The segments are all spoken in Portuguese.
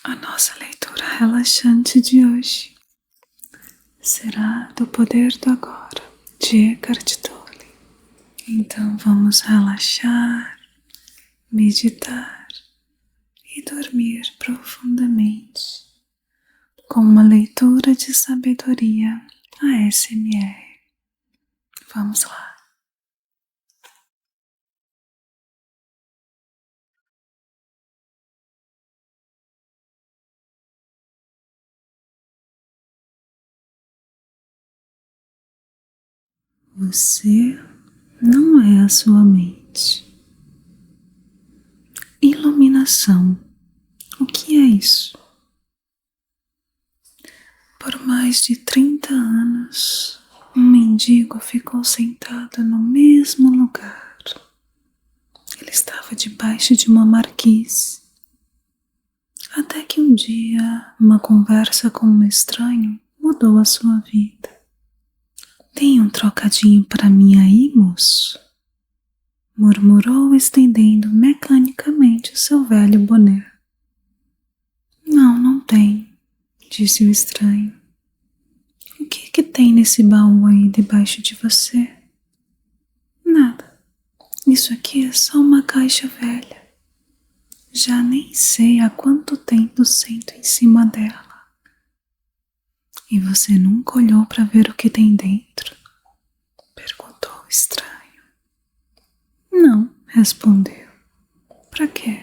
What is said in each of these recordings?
A nossa leitura relaxante de hoje será do Poder do Agora, de Eckhart Tolle. Então vamos relaxar, meditar e dormir profundamente com uma leitura de sabedoria ASMR. Vamos lá. Você não é a sua mente. Iluminação. O que é isso? Por mais de 30 anos, um mendigo ficou sentado no mesmo lugar. Ele estava debaixo de uma marquise. Até que um dia, uma conversa com um estranho mudou a sua vida. Tem um trocadinho para mim aí, moço? Murmurou, estendendo mecanicamente o seu velho boné. Não, não tem, disse o estranho. O que tem nesse baú aí debaixo de você? Nada. Isso aqui é só uma caixa velha. Já nem sei há quanto tempo sento em cima dela. E você nunca olhou para ver o que tem dentro? Perguntou o estranho. Não, respondeu. Pra quê?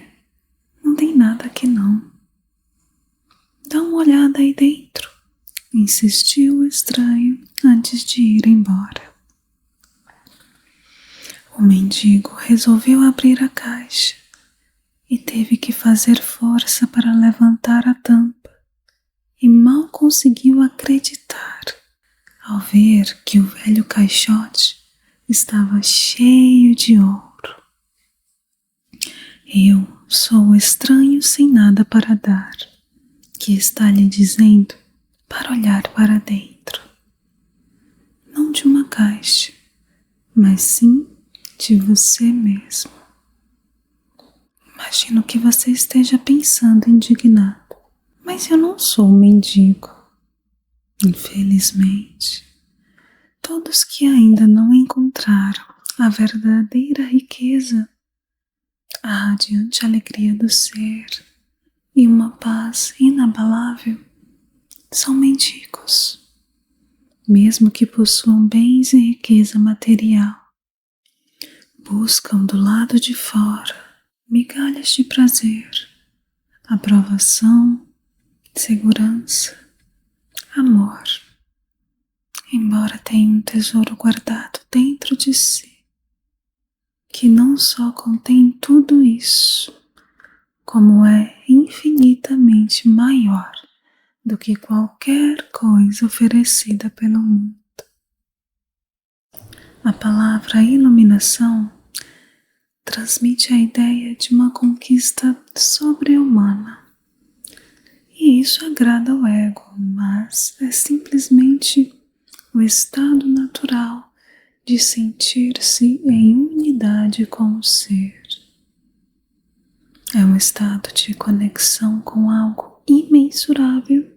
Não tem nada aqui não. Dá uma olhada aí dentro, insistiu o estranho antes de ir embora. O mendigo resolveu abrir a caixa e teve que fazer força para levantar a tampa e mal conseguiu acreditar ao ver que o velho caixote estava cheio de ouro. Eu sou o estranho sem nada para dar, que está lhe dizendo para olhar para dentro. Não de uma caixa, mas sim de você mesmo. Imagino que você esteja pensando indignado, mas eu não sou um mendigo. Infelizmente, todos que ainda não encontraram a verdadeira riqueza, a radiante alegria do ser e uma paz inabalável, são mendigos, mesmo que possuam bens e riqueza material. Buscam do lado de fora migalhas de prazer, aprovação, segurança, amor, embora tenham um tesouro guardado dentro de si, que não só contém tudo isso, como é infinitamente maior do que qualquer coisa oferecida pelo mundo. A palavra iluminação transmite a ideia de uma conquista sobre-humana. E isso agrada ao ego, mas é simplesmente o estado natural de sentir-se em unidade com o ser. É um estado de conexão com algo imensurável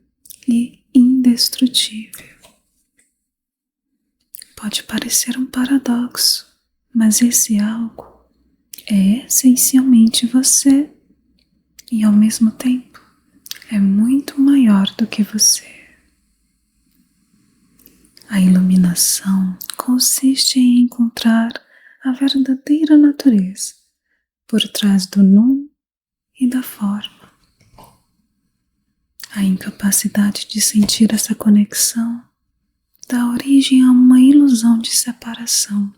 e indestrutível. Pode parecer um paradoxo, mas esse algo é essencialmente você e ao mesmo tempo é muito maior do que você. A iluminação consiste em encontrar a verdadeira natureza por trás do num e da forma. A incapacidade de sentir essa conexão dá origem a uma ilusão de separação,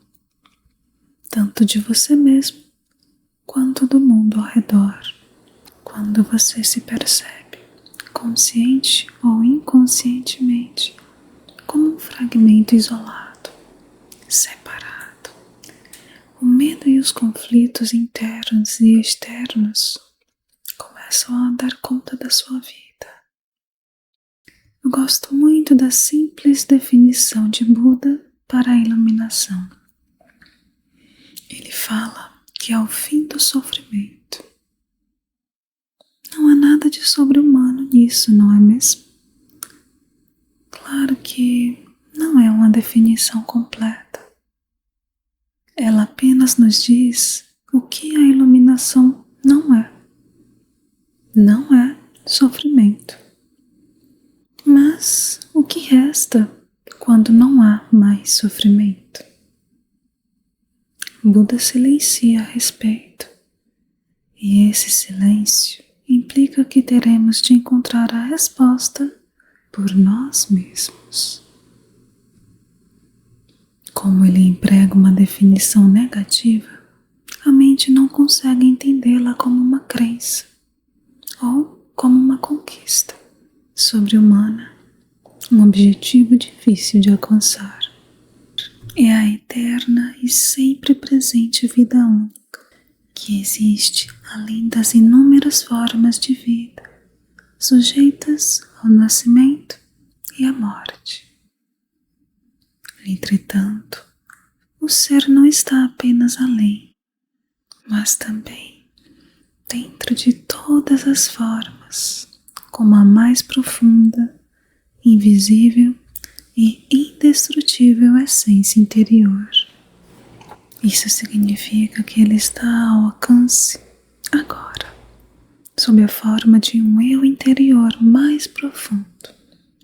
tanto de você mesmo quanto do mundo ao redor, quando você se percebe, consciente ou inconscientemente, como um fragmento isolado, separado. O medo e os conflitos internos e externos começam a dar conta da sua vida. Eu gosto muito da simples definição de Buda para a iluminação. Ele fala que ao fim do sofrimento não há nada de sobre-humano isso, não é mesmo? Claro que não é uma definição completa. Ela apenas nos diz o que a iluminação não é. Não é sofrimento. Mas o que resta quando não há mais sofrimento? Buda silencia a respeito, e esse silêncio implica que teremos de encontrar a resposta por nós mesmos. Como ele emprega uma definição negativa, a mente não consegue entendê-la como uma crença ou como uma conquista sobre-humana, um objetivo difícil de alcançar. É a eterna e sempre presente vida única que existe além das inúmeras formas de vida, sujeitas ao nascimento e à morte. Entretanto, o ser não está apenas além, mas também dentro de todas as formas, como a mais profunda, invisível e indestrutível essência interior. Isso significa que ele está ao alcance agora, sob a forma de um eu interior mais profundo,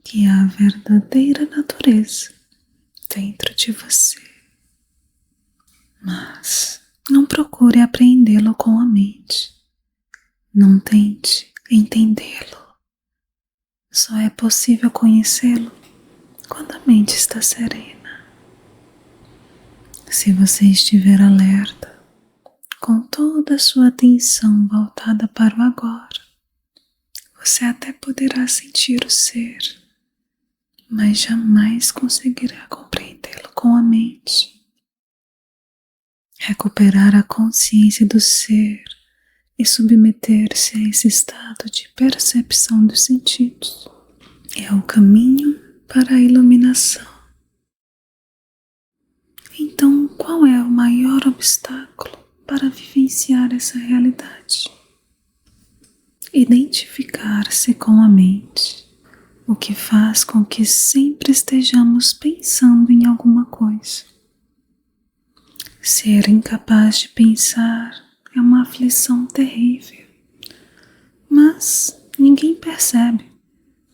que é a verdadeira natureza dentro de você. Mas não procure apreendê-lo com a mente. Não tente entendê-lo. Só é possível conhecê-lo quando a mente está serena. Se você estiver alerta, com toda a sua atenção voltada para o agora, você até poderá sentir o ser, mas jamais conseguirá compreendê-lo com a mente. Recuperar a consciência do ser e submeter-se a esse estado de percepção dos sentidos é o caminho para a iluminação. Então, qual é o maior obstáculo para vivenciar essa realidade? Identificar-se com a mente, o que faz com que sempre estejamos pensando em alguma coisa. Ser incapaz de pensar é uma aflição terrível, mas ninguém percebe,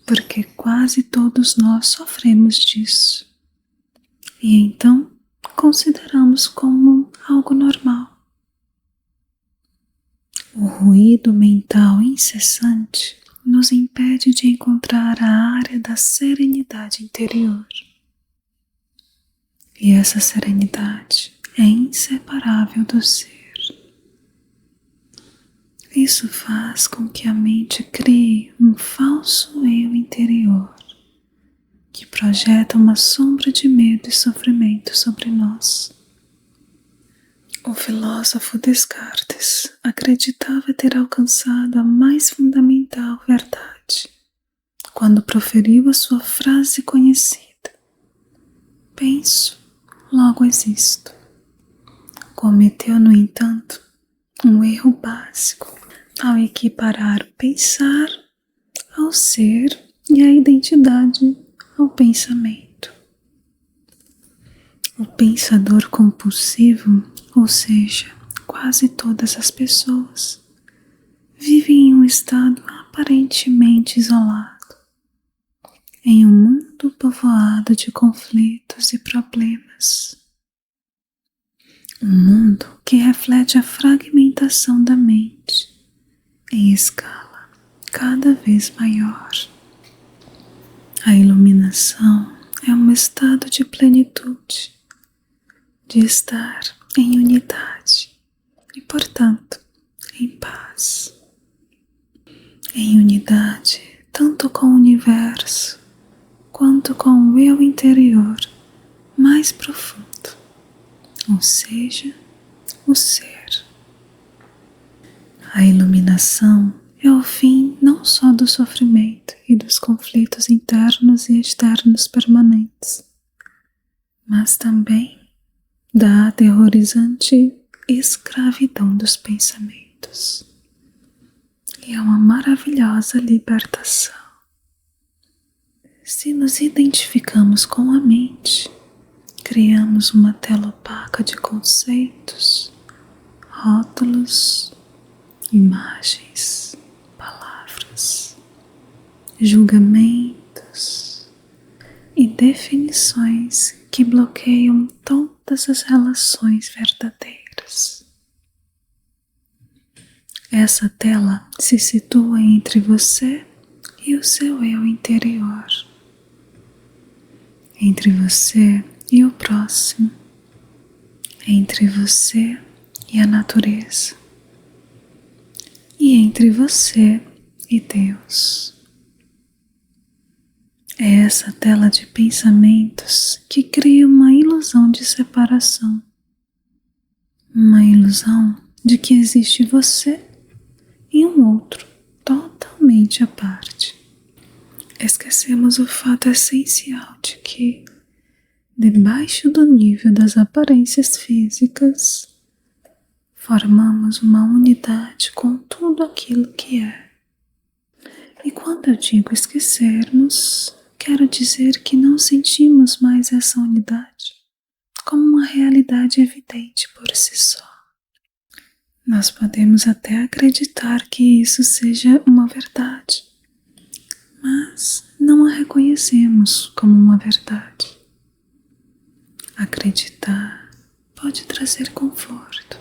porque quase todos nós sofremos disso. E então consideramos como algo normal. O ruído mental incessante nos impede de encontrar a área da serenidade interior. E essa serenidade é inseparável do ser. Isso faz com que a mente crie um falso eu interior, que projeta uma sombra de medo e sofrimento sobre nós. O filósofo Descartes acreditava ter alcançado a mais fundamental verdade quando proferiu a sua frase conhecida: penso, logo existo. Cometeu, no entanto, um erro básico ao equiparar o pensar ao ser e a identidade ao pensamento. O pensador compulsivo, ou seja, quase todas as pessoas, vivem em um estado aparentemente isolado, em um mundo povoado de conflitos e problemas. Um mundo que reflete a fragmentação da mente em escala cada vez maior. A iluminação é um estado de plenitude, de estar em unidade e, portanto, em paz. Em unidade tanto com o universo quanto com o eu interior mais profundo, ou seja, o ser. A iluminação é o fim não só do sofrimento e dos conflitos internos e externos permanentes, mas também da aterrorizante escravidão dos pensamentos. e é uma maravilhosa libertação. Se nos identificamos com a mente, criamos uma tela opaca de conceitos, rótulos, imagens, palavras, julgamentos e definições que bloqueiam todas as relações verdadeiras. Essa tela se situa entre você e o seu eu interior, entre você e o próximo, entre você e a natureza, e entre você e Deus. É essa tela de pensamentos que cria uma ilusão de separação, uma ilusão de que existe você e um outro totalmente à parte. Esquecemos o fato essencial de que, debaixo do nível das aparências físicas, formamos uma unidade com tudo aquilo que é. E quando eu digo esquecermos, quero dizer que não sentimos mais essa unidade como uma realidade evidente por si só. Nós podemos até acreditar que isso seja uma verdade, mas não a reconhecemos como uma verdade. Acreditar pode trazer conforto.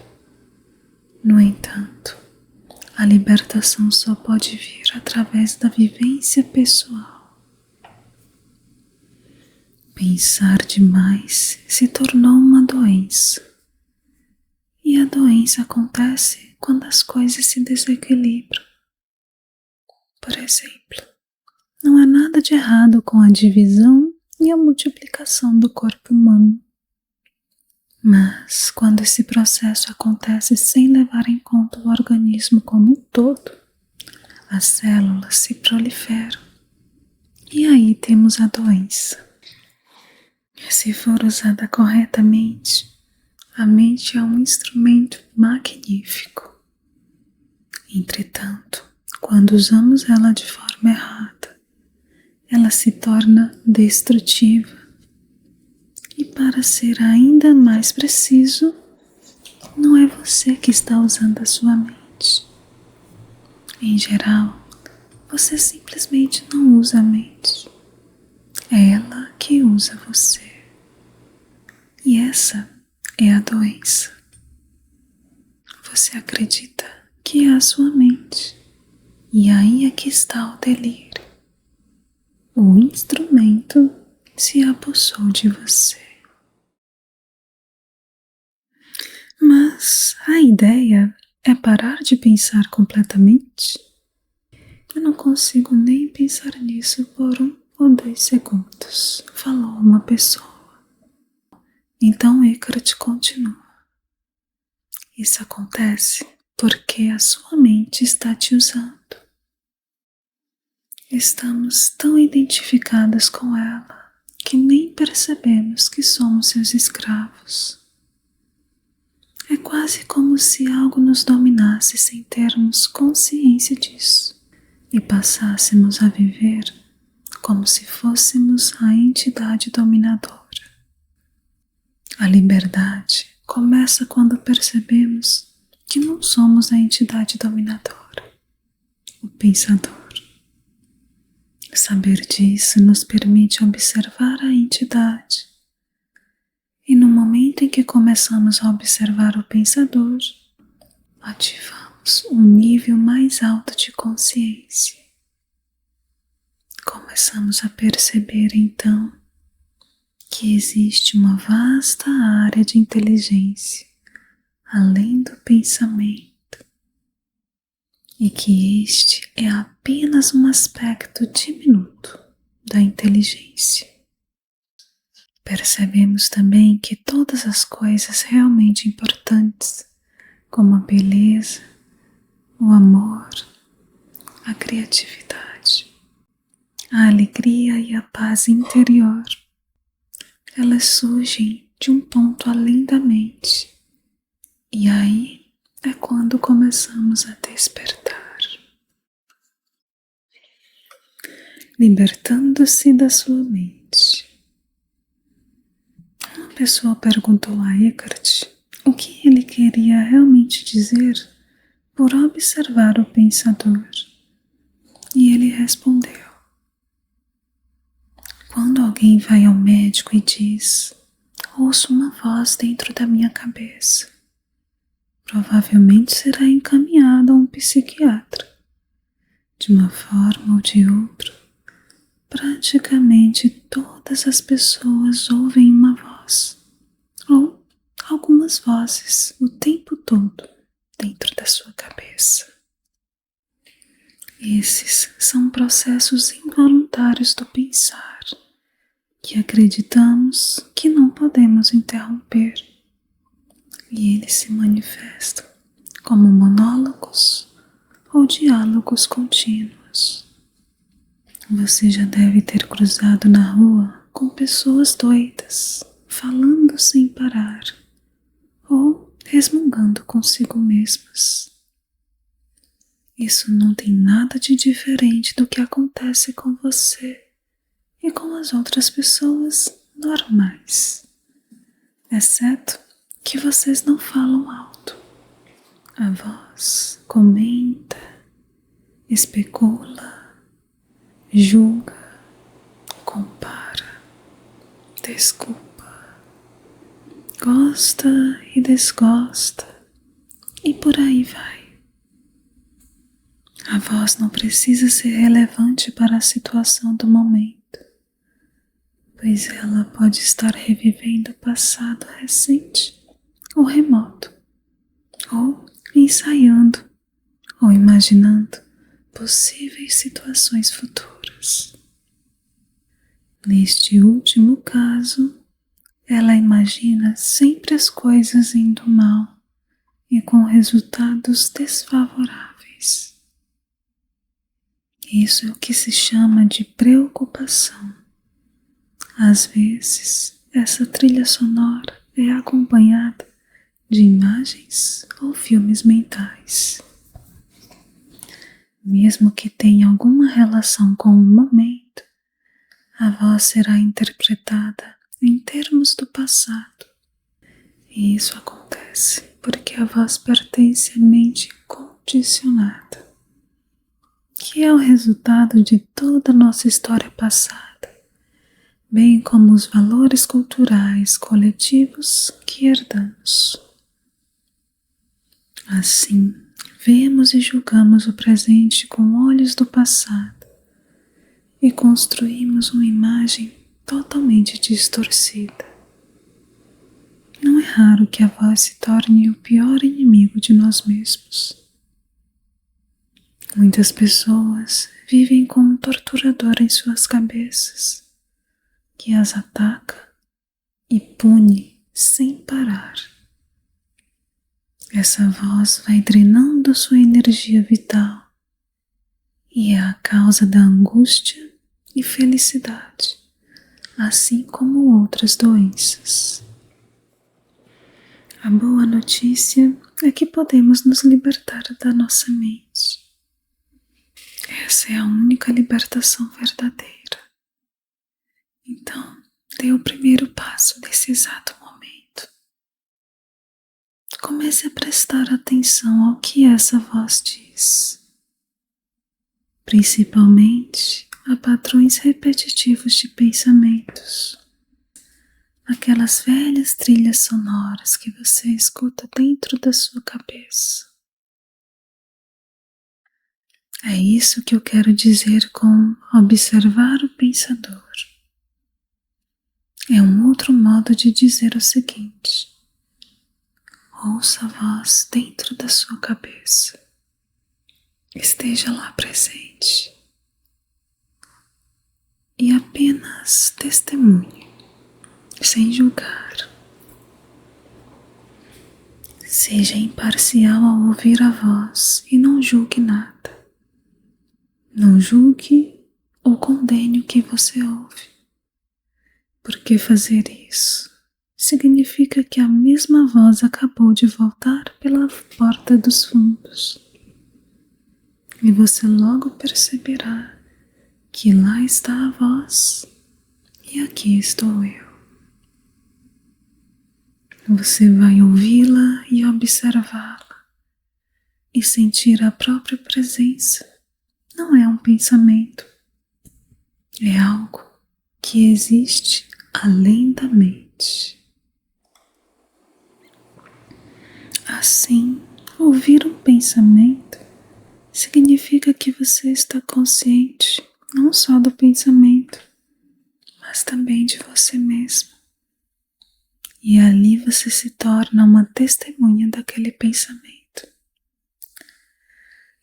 No entanto, a libertação só pode vir através da vivência pessoal. Pensar demais se tornou uma doença. E a doença acontece quando as coisas se desequilibram. Por exemplo, não há nada de errado com a divisão e a multiplicação do corpo humano. Mas quando esse processo acontece sem levar em conta o organismo como um todo, as células se proliferam. E aí temos a doença. Se for usada corretamente, a mente é um instrumento magnífico. Entretanto, quando usamos ela de forma errada, ela se torna destrutiva. E para ser ainda mais preciso, não é você que está usando a sua mente. Em geral, você simplesmente não usa a mente. É ela que usa você. E essa é a doença. Você acredita que é a sua mente. E aí é que está o delírio. O instrumento se apossou de você. Mas a ideia é parar de pensar completamente? Eu não consigo nem pensar nisso por 1 ou 2 segundos, falou uma pessoa. Então Eckhart continua. Isso acontece porque a sua mente está te usando. Estamos tão identificadas com ela que nem percebemos que somos seus escravos. É quase como se algo nos dominasse sem termos consciência disso e passássemos a viver como se fôssemos a entidade dominadora. A liberdade começa quando percebemos que não somos a entidade dominadora, o pensador. Saber disso nos permite observar a entidade. E no momento em que começamos a observar o pensador, ativamos um nível mais alto de consciência. Começamos a perceber então que existe uma vasta área de inteligência além do pensamento e que este é apenas um aspecto diminuto da inteligência. Percebemos também que todas as coisas realmente importantes, como a beleza, o amor, a criatividade, a alegria e a paz interior, elas surgem de um ponto além da mente. E aí é quando começamos a despertar. libertando-se da sua mente. Uma pessoa perguntou a Eckhart o que ele queria realmente dizer por observar o pensador. E ele respondeu: quando alguém vai ao médico e diz: ouço uma voz dentro da minha cabeça, provavelmente será encaminhado a um psiquiatra. De uma forma ou de outra, praticamente todas as pessoas ouvem uma voz, ou algumas vozes, o tempo todo dentro da sua cabeça. Esses são processos involuntários do pensar, que acreditamos que não podemos interromper, e eles se manifestam como monólogos ou diálogos contínuos. Você já deve ter cruzado na rua com pessoas doidas, falando sem parar, ou resmungando consigo mesmas. Isso não tem nada de diferente do que acontece com você e com as outras pessoas normais, exceto que vocês não falam alto. A voz comenta, especula, julga, compara, desculpa, gosta e desgosta, e por aí vai. A voz não precisa ser relevante para a situação do momento, pois ela pode estar revivendo o passado recente ou remoto, ou ensaiando ou imaginando possíveis situações futuras. Neste último caso, ela imagina sempre as coisas indo mal e com resultados desfavoráveis. Isso é o que se chama de preocupação. Às vezes, essa trilha sonora é acompanhada de imagens ou filmes mentais. Mesmo que tenha alguma relação com o momento, a voz será interpretada em termos do passado. E isso acontece porque a voz pertence à mente condicionada, que é o resultado de toda a nossa história passada, bem como os valores culturais coletivos que herdamos. Assim, vemos e julgamos o presente com olhos do passado e construímos uma imagem totalmente distorcida. Não é raro que a voz se torne o pior inimigo de nós mesmos. Muitas pessoas vivem com um torturador em suas cabeças, que as ataca e pune sem parar. Essa voz vai drenando sua energia vital e é a causa da angústia e felicidade, assim como outras doenças. A boa notícia é que podemos nos libertar da nossa mente. Essa é a única libertação verdadeira. Então, dê o primeiro passo nesse exato momento. Comece a prestar atenção ao que essa voz diz, principalmente a padrões repetitivos de pensamentos, aquelas velhas trilhas sonoras que você escuta dentro da sua cabeça. É isso que eu quero dizer com observar o pensador. É um outro modo de dizer o seguinte: ouça a voz dentro da sua cabeça. Esteja lá presente. E apenas testemunhe, sem julgar. Seja imparcial ao ouvir a voz e não julgue nada. Não julgue ou condene o que você ouve, porque fazer isso significa que a mesma voz acabou de voltar pela porta dos fundos. E você logo perceberá que lá está a voz e aqui estou eu. Você vai ouvi-la e observá-la e sentir a própria presença. Não é um pensamento, é algo que existe além da mente. Assim, ouvir um pensamento significa que você está consciente não só do pensamento, mas também de você mesmo. E ali você se torna uma testemunha daquele pensamento.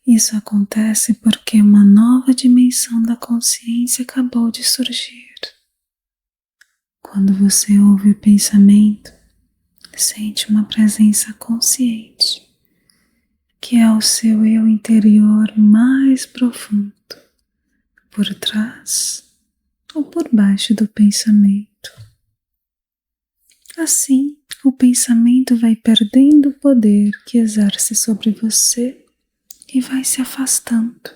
Isso acontece porque uma nova dimensão da consciência acabou de surgir. Quando você ouve o pensamento, sente uma presença consciente, que é o seu eu interior mais profundo, por trás ou por baixo do pensamento. Assim, o pensamento vai perdendo o poder que exerce sobre você e vai se afastando,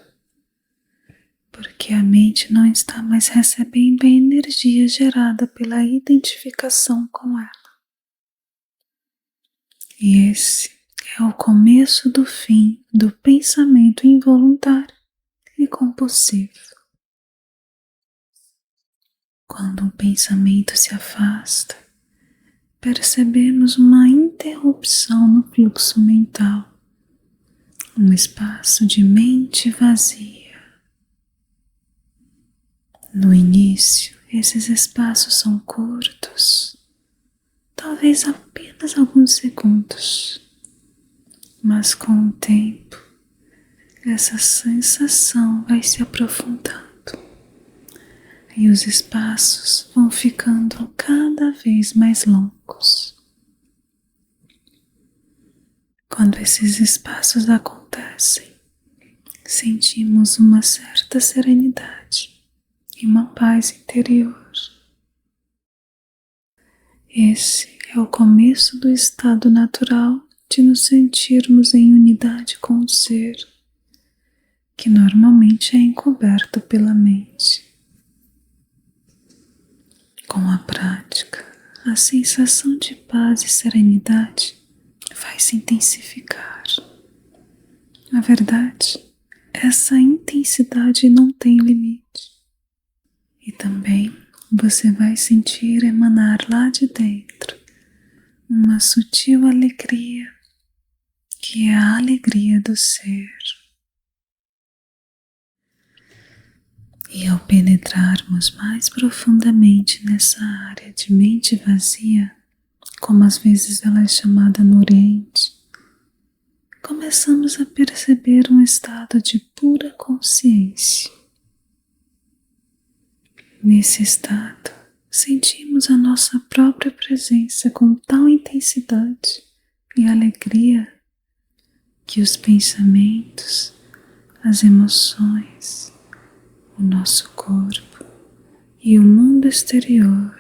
porque a mente não está mais recebendo a energia gerada pela identificação com ela. E esse é o começo do fim do pensamento involuntário e compulsivo. Quando um pensamento se afasta, percebemos uma interrupção no fluxo mental, um espaço de mente vazia. No início, esses espaços são curtos, talvez apenas alguns segundos, mas com o tempo, essa sensação vai se aprofundando e os espaços vão ficando cada vez mais longos. Quando esses espaços acontecem, sentimos uma certa serenidade e uma paz interior. Esse é o começo do estado natural de nos sentirmos em unidade com o ser, que normalmente é encoberto pela mente. Com a prática, a sensação de paz e serenidade vai se intensificar. Na verdade, essa intensidade não tem limite. E também você vai sentir emanar lá de dentro uma sutil alegria, que é a alegria do ser. E ao penetrarmos mais profundamente nessa área de mente vazia, como às vezes ela é chamada no Oriente, começamos a perceber um estado de pura consciência. Nesse estado, sentimos a nossa própria presença com tal intensidade e alegria que os pensamentos, as emoções, o nosso corpo e o mundo exterior,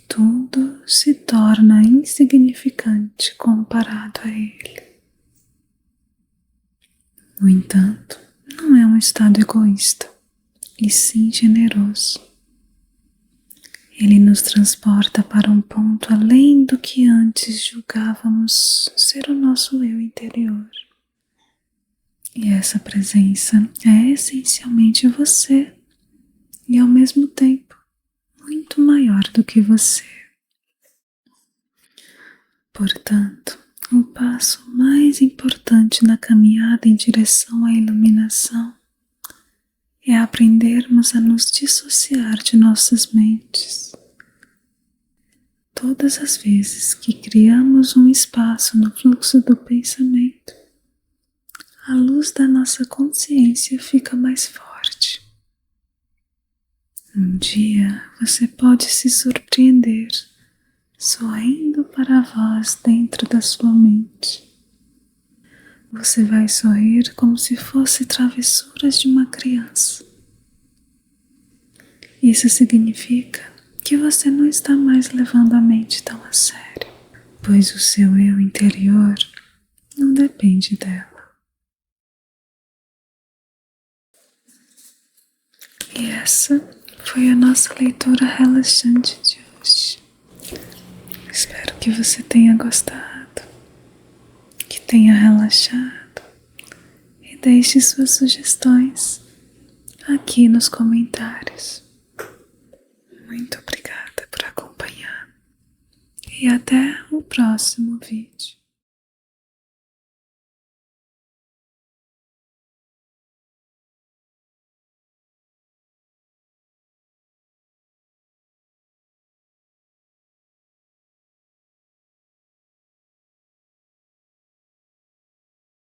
tudo se torna insignificante comparado a ele. No entanto, não é um estado egoísta, e sim generoso. Ele nos transporta para um ponto além do que antes julgávamos ser o nosso eu interior. E essa presença é essencialmente você e ao mesmo tempo muito maior do que você. Portanto, o passo mais importante na caminhada em direção à iluminação é aprendermos a nos dissociar de nossas mentes. Todas as vezes que criamos um espaço no fluxo do pensamento, a luz da nossa consciência fica mais forte. Um dia você pode se surpreender sorrindo para a voz dentro da sua mente. Você vai sorrir como se fosse travessuras de uma criança. Isso significa que você não está mais levando a mente tão a sério, pois o seu eu interior não depende dela. E essa foi a nossa leitura relaxante de hoje. Espero que você tenha gostado, que tenha relaxado e deixe suas sugestões aqui nos comentários. Muito obrigada por acompanhar e até o próximo vídeo.